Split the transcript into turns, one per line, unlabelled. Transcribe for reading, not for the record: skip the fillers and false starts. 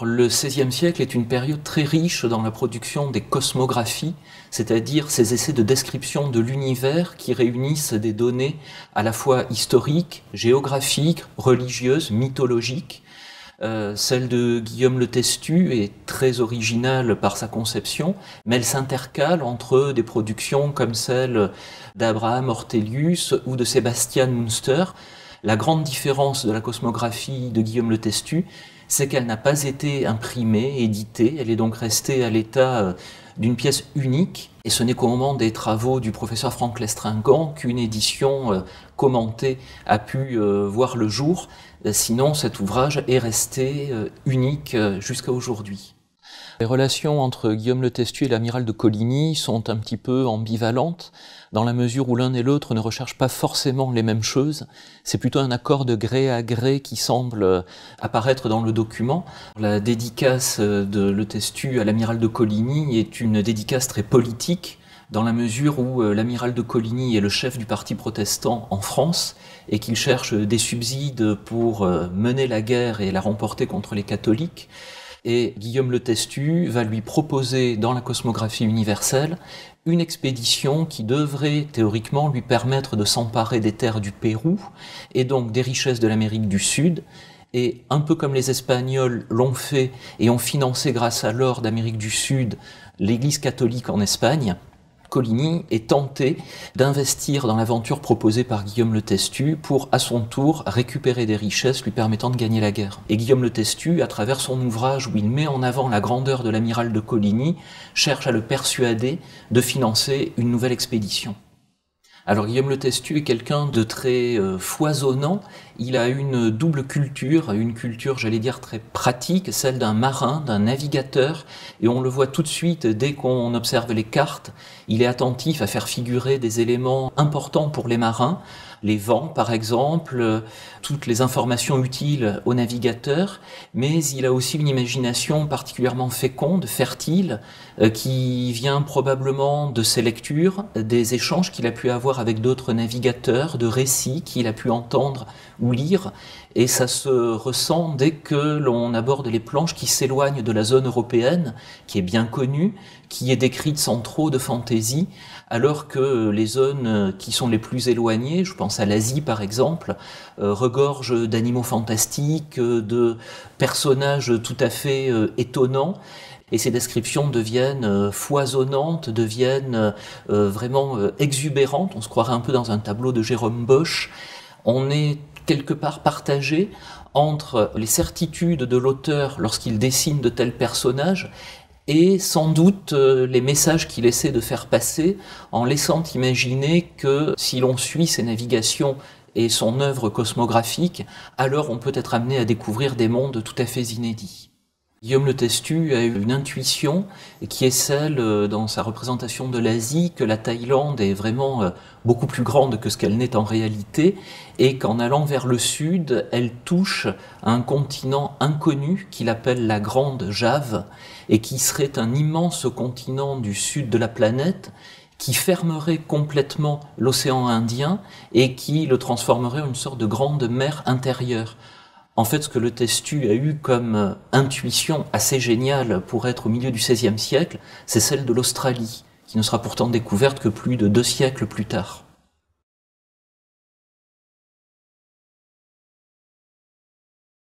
Le XVIe siècle est une période très riche dans la production des cosmographies, c'est-à-dire ces essais de description de l'univers qui réunissent des données à la fois historiques, géographiques, religieuses, mythologiques. Celle de Guillaume Le Testu est très originale par sa conception, mais elle s'intercale entre des productions comme celle d'Abraham Ortelius ou de Sebastian Münster. La grande différence de la cosmographie de Guillaume Le Testu, c'est qu'elle n'a pas été imprimée, éditée, elle est donc restée à l'état d'une pièce unique, et ce n'est qu'au moment des travaux du professeur Franck Lestringant qu'une édition commentée a pu voir le jour. Sinon, cet ouvrage est resté unique jusqu'à aujourd'hui. Les relations entre Guillaume Le Testu et l'amiral de Coligny sont un petit peu ambivalentes, dans la mesure où l'un et l'autre ne recherchent pas forcément les mêmes choses. C'est plutôt un accord de gré à gré qui semble apparaître dans le document. La dédicace de Le Testu à l'amiral de Coligny est une dédicace très politique, dans la mesure où l'amiral de Coligny est le chef du parti protestant en France et qu'il cherche des subsides pour mener la guerre et la remporter contre les catholiques. Et Guillaume Le Testu va lui proposer, dans la cosmographie universelle, une expédition qui devrait théoriquement lui permettre de s'emparer des terres du Pérou et donc des richesses de l'Amérique du Sud. Et un peu comme les Espagnols l'ont fait et ont financé grâce à l'or d'Amérique du Sud l'Église catholique en Espagne, Coligny est tenté d'investir dans l'aventure proposée par Guillaume Le Testu pour, à son tour, récupérer des richesses lui permettant de gagner la guerre. Et Guillaume Le Testu, à travers son ouvrage où il met en avant la grandeur de l'amiral de Coligny, cherche à le persuader de financer une nouvelle expédition. Alors Guillaume Le Testu est quelqu'un de très foisonnant, il a une double culture, une culture j'allais dire très pratique, celle d'un marin, d'un navigateur, et on le voit tout de suite dès qu'on observe les cartes, il est attentif à faire figurer des éléments importants pour les marins, les vents par exemple, toutes les informations utiles aux navigateurs, mais il a aussi une imagination particulièrement féconde, fertile, qui vient probablement de ses lectures, des échanges qu'il a pu avoir avec d'autres navigateurs, de récits qu'il a pu entendre ou lire, et ça se ressent dès que l'on aborde les planches qui s'éloignent de la zone européenne, qui est bien connue, qui est décrite sans trop de fantaisie, alors que les zones qui sont les plus éloignées, je pense à l'Asie par exemple, regorgent d'animaux fantastiques, de personnages tout à fait étonnants, et ces descriptions deviennent foisonnantes, deviennent vraiment exubérantes, on se croirait un peu dans un tableau de Jérôme Bosch. On est quelque part partagé entre les certitudes de l'auteur lorsqu'il dessine de tels personnages et sans doute les messages qu'il essaie de faire passer en laissant imaginer que si l'on suit ses navigations et son œuvre cosmographique, alors on peut être amené à découvrir des mondes tout à fait inédits. Guillaume Le Testu a eu une intuition qui est celle, dans sa représentation de l'Asie, que la Thaïlande est vraiment beaucoup plus grande que ce qu'elle n'est en réalité, et qu'en allant vers le sud, elle touche à un continent inconnu qu'il appelle la Grande Jave, et qui serait un immense continent du sud de la planète, qui fermerait complètement l'océan Indien et qui le transformerait en une sorte de grande mer intérieure. En fait, ce que Le Testu a eu comme intuition assez géniale pour être au milieu du XVIe siècle, c'est celle de l'Australie, qui ne sera pourtant découverte que plus de 2 siècles plus tard.